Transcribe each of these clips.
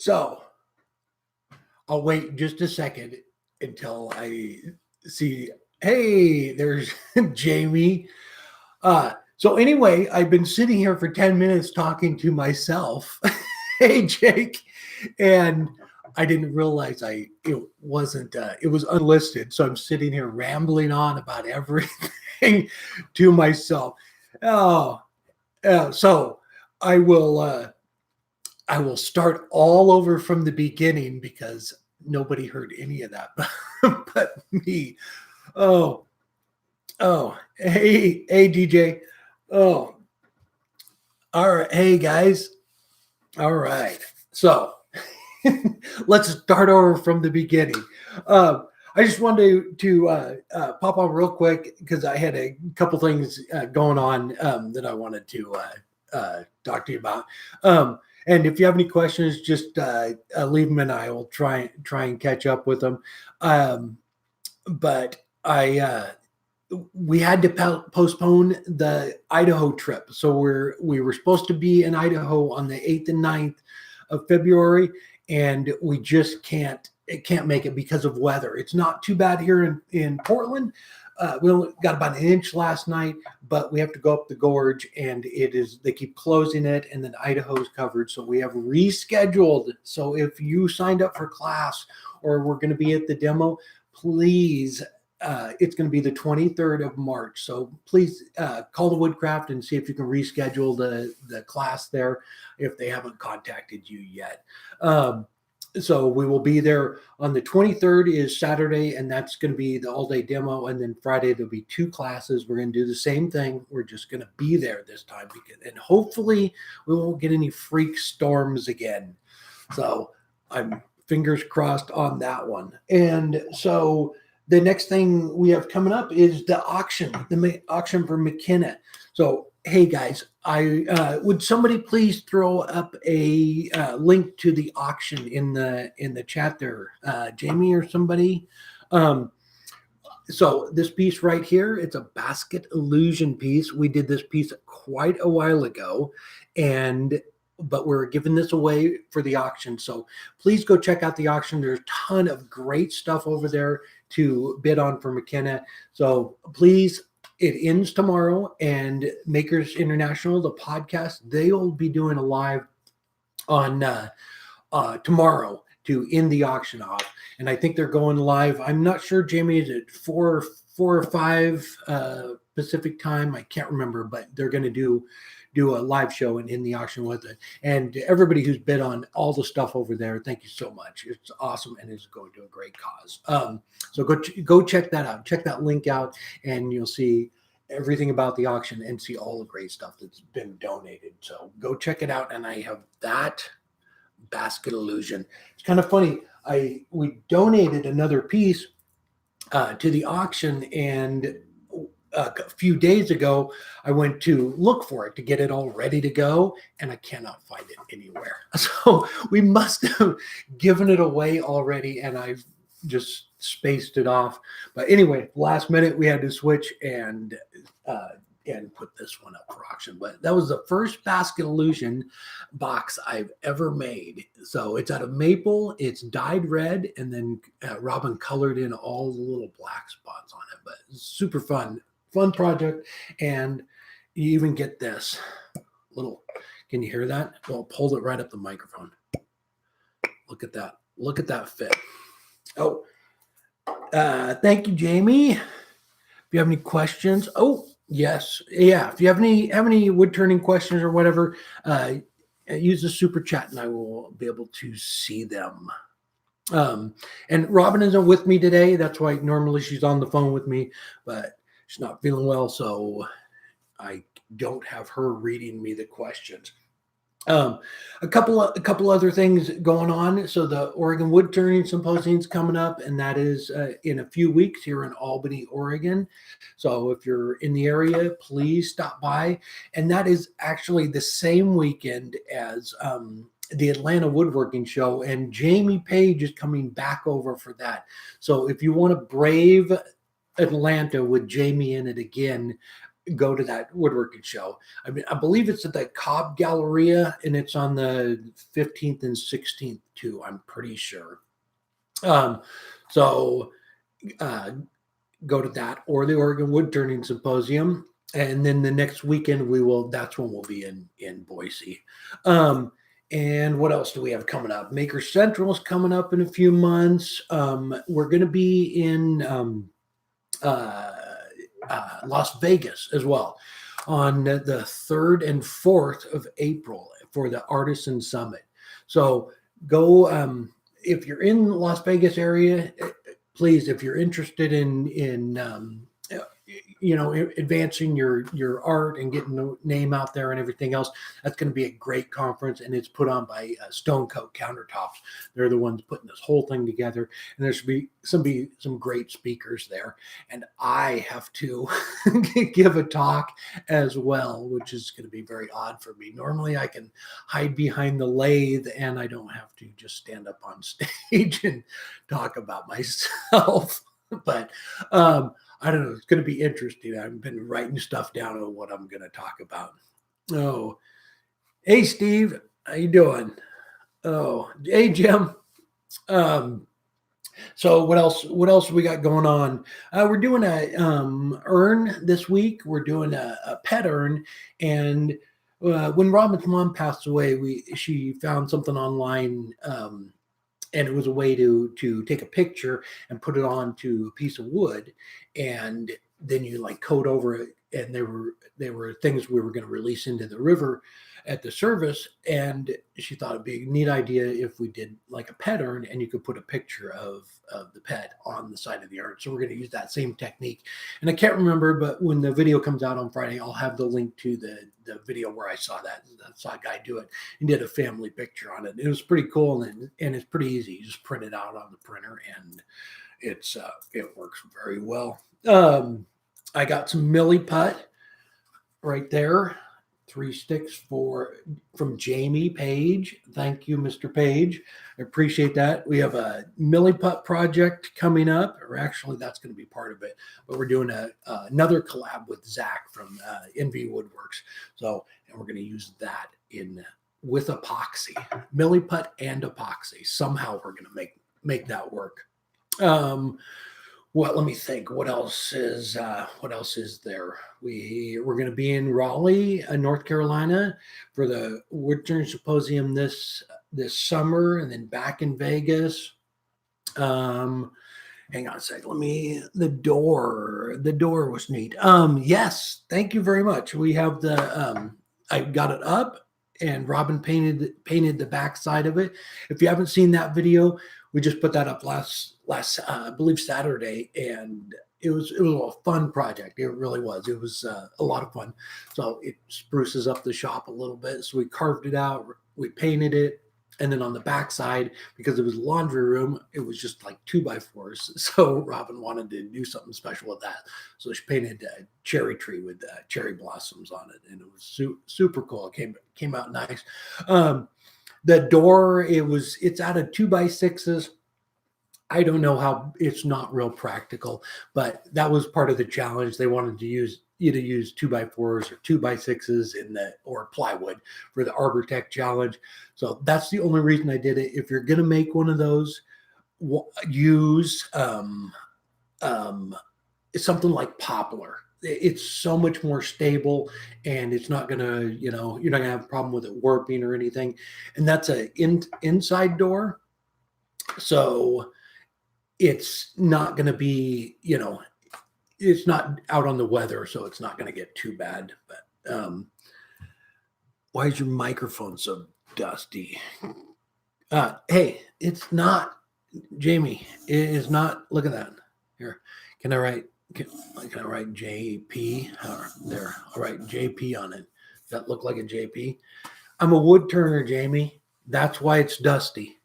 So I'll wait just a second until I see, hey, there's Jamie. So anyway, I've been sitting here for 10 minutes talking to myself. Hey, Jake. And I didn't realize it wasn't it was unlisted. So I'm sitting here rambling on about everything to myself. Oh, so I will I will start all over from the beginning because nobody heard any of that but me. Oh, hey, DJ. Oh, all right. Hey, guys. All right. So let's start over from the beginning. I just wanted to pop on real quick because I had a couple things going on that I wanted to talk to you about. And if you have any questions, just leave them, and I will try and catch up with them. But we had to postpone the Idaho trip. So we were supposed to be in Idaho on the 8th and 9th of February, and we just can't make it because of weather. It's not too bad here in Portland. We only got about an inch last night, but we have to go up the gorge, and they keep closing it, and then Idaho's covered. So we have rescheduled. So if you signed up for class or we're going to be at the demo, please, it's going to be the 23rd of March. So please call the Woodcraft and see if you can reschedule the class there if they haven't contacted you yet. So we will be there on the 23rd is Saturday, and that's going to be the all-day demo. And then Friday, there'll be 2 classes. We're going to do the same thing. We're just going to be there this time. And hopefully we won't get any freak storms again. So I'm fingers crossed on that one. And so the next thing we have coming up is the auction for McKenna. So, hey guys, would somebody please throw up a link to the auction in the chat there, Jamie or somebody? So this piece right here, it's a basket illusion piece. We did this piece quite a while ago, but we're giving this away for the auction. So please go check out the auction. There's a ton of great stuff over there to bid on for McKenna. So please, it ends tomorrow, and Makers International, the podcast, they will be doing a live on tomorrow to end the auction off. And I think they're going live. I'm not sure, Jamie, is it 4 or 5 Pacific time? I can't remember, but they're going to do a live show and in the auction with it. And everybody who's bid on all the stuff over there, thank you so much. It's awesome, and it's going to a great cause. So go check that out. Check that link out, and you'll see everything about the auction and see all the great stuff that's been donated. So go check it out. And I have that basket illusion. It's kind of funny. We donated another piece to the auction, and a few days ago, I went to look for it to get it all ready to go, and I cannot find it anywhere. So we must have given it away already, and I've just spaced it off. But anyway, last minute we had to switch and put this one up for auction. But that was the first basket illusion box I've ever made. So it's out of maple, it's dyed red, and then Robin colored in all the little black spots on it. But it's super fun project. And you even get this little, can you hear that? Well, hold it right up the microphone. Look at that fit. Oh, thank you, Jamie. If you have any questions, yes, yeah. If you have any wood turning questions or whatever, use the super chat, and I will be able to see them. And Robin isn't with me today. That's why normally she's on the phone with me, but she's not feeling well, so I don't have her reading me the questions. A couple other things going on. So the Oregon Wood Turning Symposium is coming up, and that is in a few weeks here in Albany, Oregon. So if you're in the area, please stop by. And that is actually the same weekend as the Atlanta Woodworking Show, and Jamie Page is coming back over for that. So if you want to brave Atlanta with Jamie in it again, go to that woodworking show. I mean, I believe it's at the Cobb Galleria, and it's on the 15th and 16th too. I'm pretty sure. Um, so uh, go to that or the Oregon Wood Turning Symposium, and then the next weekend we will. That's when we'll be in Boise. Um, and what else do we have coming up? Maker Central is coming up in a few months. We're going to be in uh, Las Vegas as well on the 3rd and 4th of April for the Artisan Summit. So go if you're in the Las Vegas area, please, if you're interested in advancing your art and getting the name out there and everything else, that's going to be a great conference, and it's put on by Stonecoat Countertops. They're the ones putting this whole thing together, and there should be some great speakers there, and I have to give a talk as well, which is going to be very odd for me. Normally I can hide behind the lathe and I don't have to just stand up on stage and talk about myself. But I don't know. It's going to be interesting. I've been writing stuff down on what I'm going to talk about. Oh, hey, Steve. How you doing? Oh, hey, Jim. So what else? What else we got going on? We're doing a urn this week. We're doing a pet urn, and when Robin's mom passed away, she found something online. And it was a way to take a picture and put it onto a piece of wood, and then you like coat over it. And there were things we were going to release into the river at the service, and she thought it'd be a neat idea if we did like a pet urn, and you could put a picture of the pet on the side of the urn. So we're going to use that same technique. And I can't remember, but when the video comes out on Friday, I'll have the link to the video where I saw that. I saw a guy do it and did a family picture on it. It was pretty cool, and it's pretty easy. You just print it out on the printer, and it works very well. I got some Milliput right there. 3 sticks from Jamie Page. Thank you, Mr. Page. I appreciate that. We have a Milliput project coming up, or actually that's going to be part of it, but we're doing another collab with Zach from NV Woodworks. So, and we're going to use that with epoxy, Milliput and epoxy. Somehow we're going to make that work. Well, let me think. What else is there? We're going to be in Raleigh, North Carolina, for the Wood Turning Symposium this summer, and then back in Vegas. Hang on a sec. The door was neat. Yes, thank you very much. We have I got it up, and Robin painted the back side of it. If you haven't seen that video, we just put that up last I believe Saturday, and it was a fun project. It really was. It was a lot of fun. So it spruces up the shop a little bit. So we carved it out, we painted it, and then on the back side, because it was a laundry room, it was just like 2x4s. So Robin wanted to do something special with that. So she painted a cherry tree with cherry blossoms on it, and it was super cool. It came out nice. The door, it's out of 2x6s. I don't know how, it's not real practical, but that was part of the challenge. They wanted to use 2x4s or 2x6s or plywood for the Arbortech challenge. So that's the only reason I did it. If you're going to make one of those, use something like poplar. It's so much more stable, and it's not gonna, you're not gonna have a problem with it warping or anything. And that's a inside door, so it's not gonna be, it's not out on the weather, so it's not gonna get too bad. But why is your microphone so dusty? Hey, it's not, Jamie. It is not. Look at that. Here, can I write JP? There. I'll write JP on it. Does that look like a JP? I'm a wood turner, Jamie. That's why it's dusty.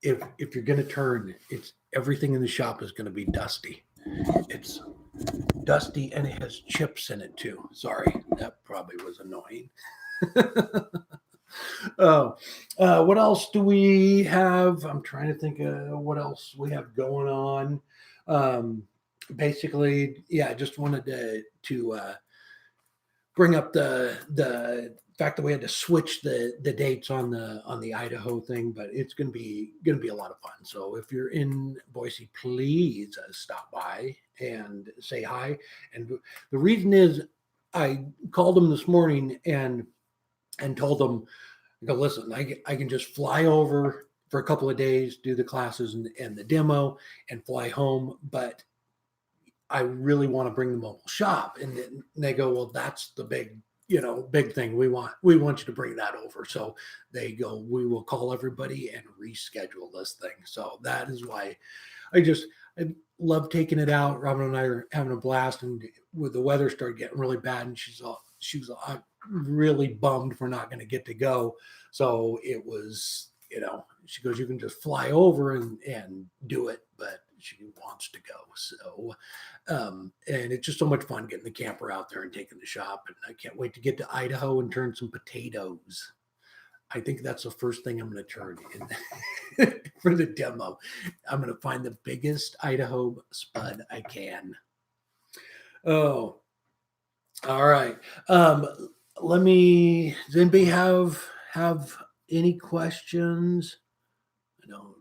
If you're going to turn, it's everything in the shop is going to be dusty. It's dusty, and it has chips in it too. Sorry, that probably was annoying. Oh, what else do we have? I'm trying to think of what else we have going on. basically, yeah, I just wanted to bring up the fact that we had to switch the dates on the Idaho thing, but it's going to be a lot of fun. So if you're in Boise, please stop by and say hi. And the reason is, I called them this morning and told them, I go, listen, I can just fly over for a couple of days, do the classes and the demo, and fly home, but I really want to bring the mobile shop. And then they go, well, that's the big thing. We want you to bring that over. So they go, we will call everybody and reschedule this thing. So that is why I love taking it out. Robin and I are having a blast, and with the weather started getting really bad, and she was really bummed we're not going to get to go. So it was, she goes, you can just fly over and do it, but she wants to go. So, and it's just so much fun getting the camper out there and taking the shop. And I can't wait to get to Idaho and turn some potatoes. I think that's the first thing I'm going to turn in for the demo. I'm going to find the biggest Idaho spud I can. Oh, all right. Let me. Does anybody have any questions? I don't.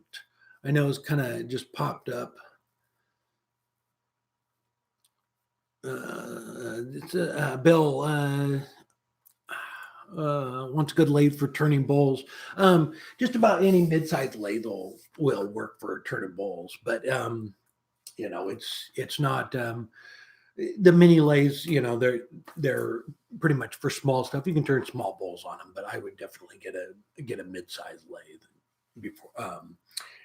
I know it's kind of just popped up. Bill wants a good lathe for turning bowls. Just about any mid-sized lathe will work for turning bowls, but it's not the mini lathes. They're pretty much for small stuff. You can turn small bowls on them, but I would definitely get a mid-sized lathe before.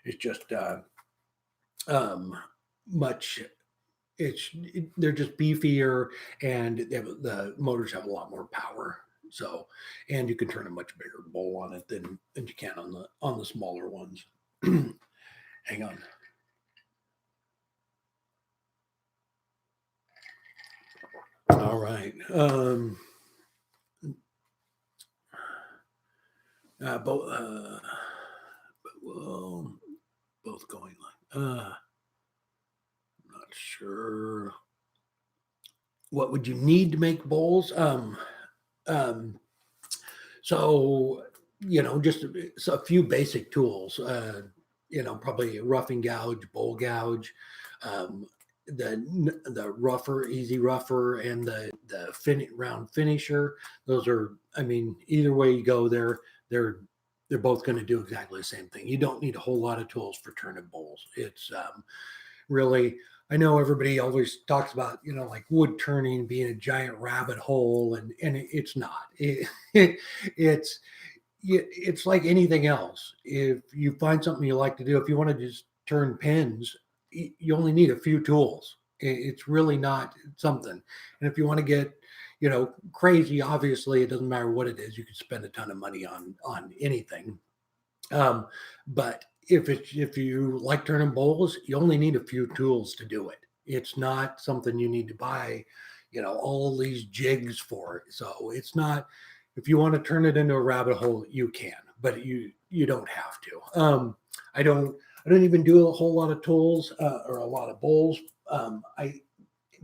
It's just much. They're just beefier, and the motors have a lot more power. So, and you can turn a much bigger bowl on it than you can on the smaller ones. Hang on. All right. Both well, both going like not sure. What would you need to make bowls? Um, so just a few basic tools. Probably a roughing gouge, bowl gouge, um, the rougher, easy rougher, and the round finisher. Those are, I mean, either way you go, they're they're both going to do exactly the same thing. You don't need a whole lot of tools for turning bowls. It's really, I know everybody always talks about, like wood turning being a giant rabbit hole, and it's not. It's it's like anything else. If you find something you like to do, if you want to just turn pins, you only need a few tools. It's really not something. And if you want to get, crazy, obviously it doesn't matter what it is. You can spend a ton of money on anything. But if you like turning bowls, you only need a few tools to do it. It's not something you need to buy, all these jigs for it. So it's not. If you want to turn it into a rabbit hole, you can, but you don't have to. I don't I don't even do a whole lot of tools or a lot of bowls. I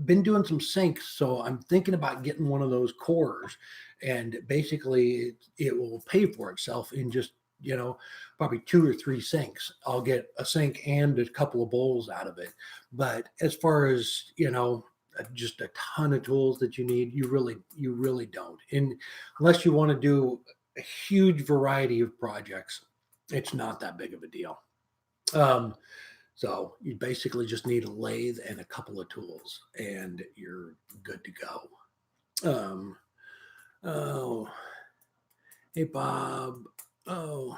been doing some sinks, so I'm thinking about getting one of those cores, and basically it will pay for itself in just probably two or three sinks. I'll get a sink and a couple of bowls out of it. But as far as just a ton of tools that you need, you really don't. And unless you want to do a huge variety of projects, it's not that big of a deal. Um, so you basically just need a lathe and a couple of tools, and you're good to go. Oh, hey Bob. Oh,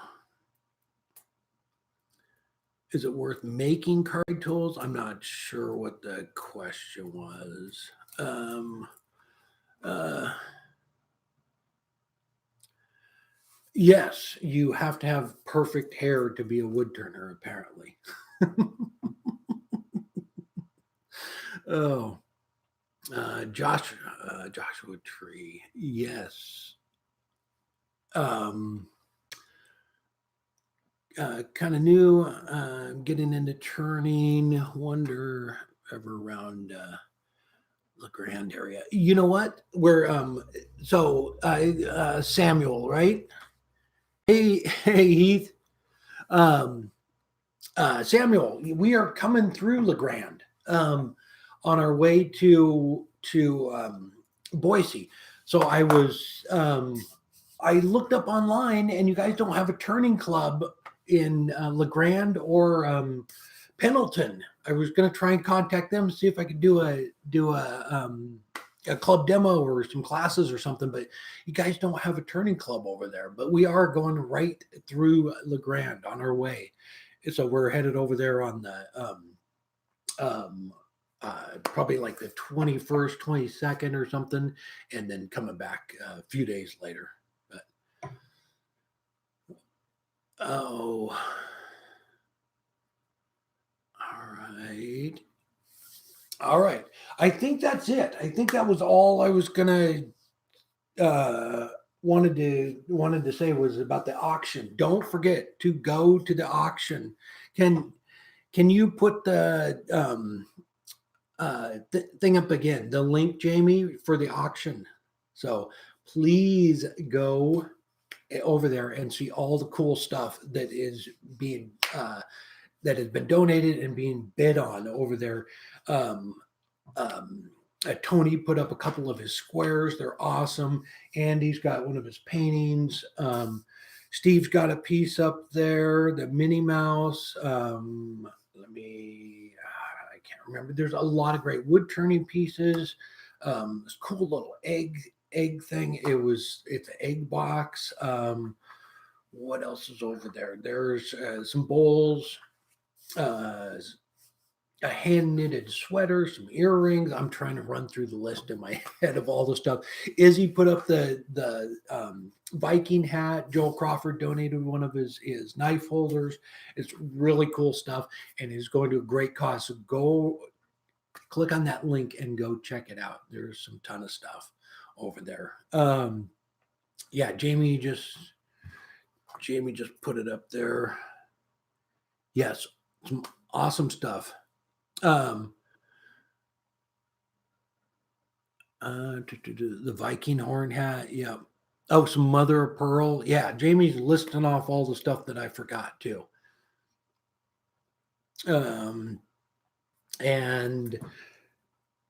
is it worth making card tools? I'm not sure what the question was. Uh, yes, you have to have perfect hair to be a wood turner, apparently. Oh. Joshua Tree. Yes. Um, kind of new. Getting into turning. Wonder. ever around LeGrand area. You know what? We're Samuel, right? Hey, Heath. Um, Samuel, we are coming through LeGrand on our way to Boise. So I looked up online, and you guys don't have a turning club in LeGrand or Pendleton. I was going to try and contact them, see if I could do a club demo or some classes or something, but you guys don't have a turning club over there. But we are going right through LeGrand on our way. So we're headed over there on the probably like the 21st, 22nd or something, and then coming back a few days later. But all right. All right. I think that's it. I think that was all I was gonna wanted to say was about the auction. Don't forget to go to the auction. Can you put the thing up again? The link, Jamie, for the auction. So please go over there and see all the cool stuff that is being that has been donated and being bid on over there. Um, Tony put up a couple of his squares. They're awesome. Andy's got one of his paintings. Steve's got a piece up there, the Minnie Mouse. I can't remember. There's a lot of great wood turning pieces. This cool little egg thing. It's an egg box. What else is over there? There's some bowls, a hand knitted sweater, some earrings. I'm trying to run through the list in my head of all the stuff. Izzy put up the Viking hat. Joel Crawford donated one of his knife holders. It's really cool stuff, and is going to a great cause. So go click on that link and go check it out. There's some ton of stuff over there. Yeah, Jamie just put it up there. Yes, some awesome stuff. The Viking horn hat. Yeah. Oh, some mother of pearl. Yeah. Jamie's listing off all the stuff that I forgot too. And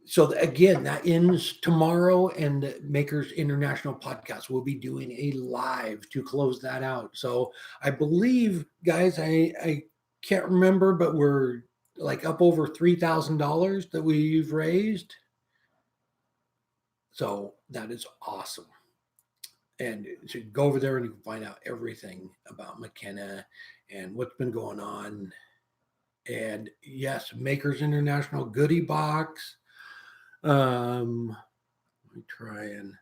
so again, that ends tomorrow, and Makers International Podcast will be doing a live to close that out. So I believe, guys, I can't remember, but we're like up over $3,000 that we've raised. So that is awesome. And so go over there and you can find out everything about McKenna and what's been going on. And yes, Makers International goodie box. Let me try and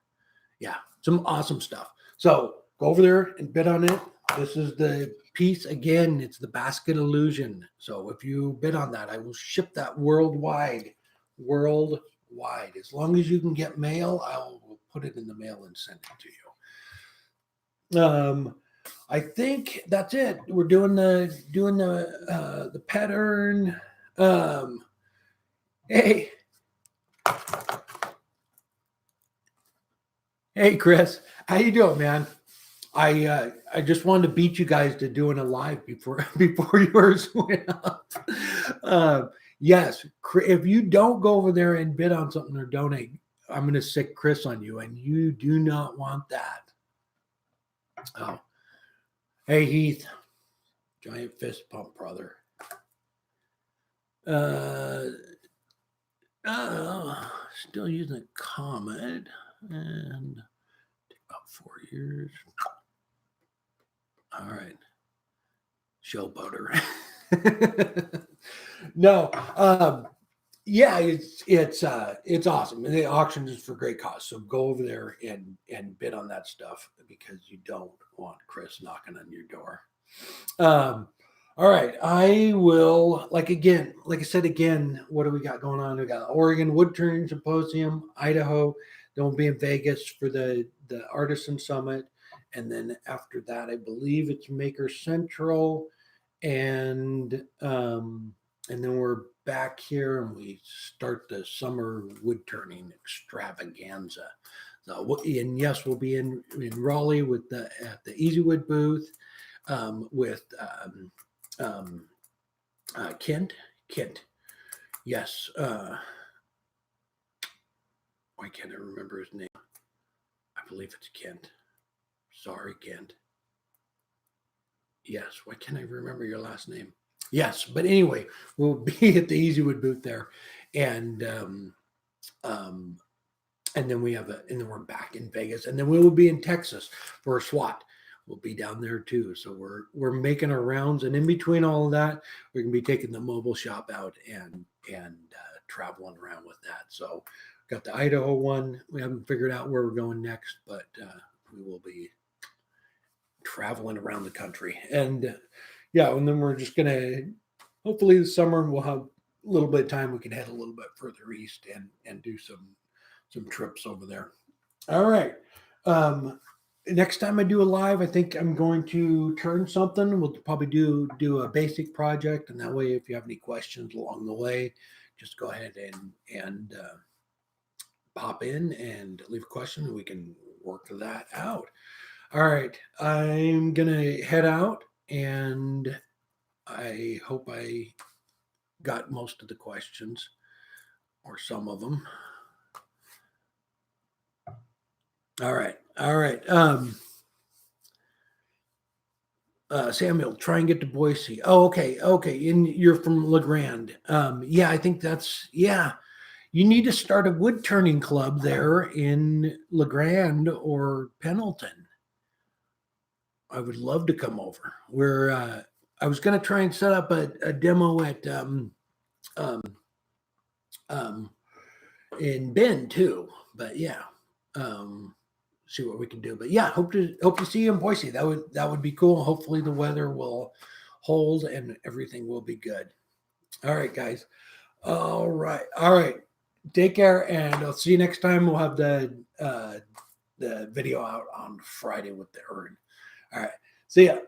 some awesome stuff. So go over there and bid on it. This is the piece again. It's the Basket Illusion. So if you bid on that, I will ship that worldwide. As long as you can get mail, I'll put it in the mail and send it to you. I think that's it. We're doing the pattern. Hey, Chris, how you doing, man? I just wanted to beat you guys to doing a live before yours went up. Yes, if you don't go over there and bid on something or donate, I'm going to sick Chris on you, and you do not want that. Oh, hey Heath, giant fist pump, brother. Still using a Comet, and about 4 years. All right, showboater. No, yeah, it's awesome. And the auction is for great cause. So go over there and bid on that stuff, because you don't want Chris knocking on your door. All right, I will, like I said again, what do we got going on? We got Oregon Wood Turning Symposium, Idaho. Then we'll be in Vegas for the Artisan Summit, and then after that, I believe it's Maker Central, and and then we're back here and we start the summer wood turning extravaganza. So, and yes, we'll be in Raleigh with at the Easy Wood booth with Kent. Yes. Why can't I remember his name? I believe it's Kent. Sorry, Kent. Yes. Why can't I remember your last name? Yes. But anyway, we'll be at the Easy Wood booth there, and um, and then and then we're back in Vegas, and then we will be in Texas for a SWAT. We'll be down there too. So we're making our rounds, and in between all of that, we're gonna be taking the mobile shop out and traveling around with that. So got the Idaho one. We haven't figured out where we're going next, but we will be traveling around the country. And yeah, and then we're just gonna hopefully this summer we'll have a little bit of time. We can head a little bit further east and do some trips over there. All right. Next time I do a live, I think I'm going to turn something. We'll probably do a basic project, and that way, if you have any questions along the way, just go ahead and pop in and leave a question, and we can work that out. All right, I'm gonna head out, and I hope I got most of the questions or some of them. All right. Samuel, try and get to Boise. Oh, okay. And you're from LeGrand. Yeah, I think yeah. You need to start a wood turning club there in LeGrand or Pendleton. I would love to come over. I was going to try and set up a demo at um, in Bend too, but yeah. See what we can do. But yeah, hope to see you in Boise. That would be cool. Hopefully the weather will hold and everything will be good. All right, guys. All right. Take care, and I'll see you next time. We'll have the video out on Friday with the urn. All right. See ya.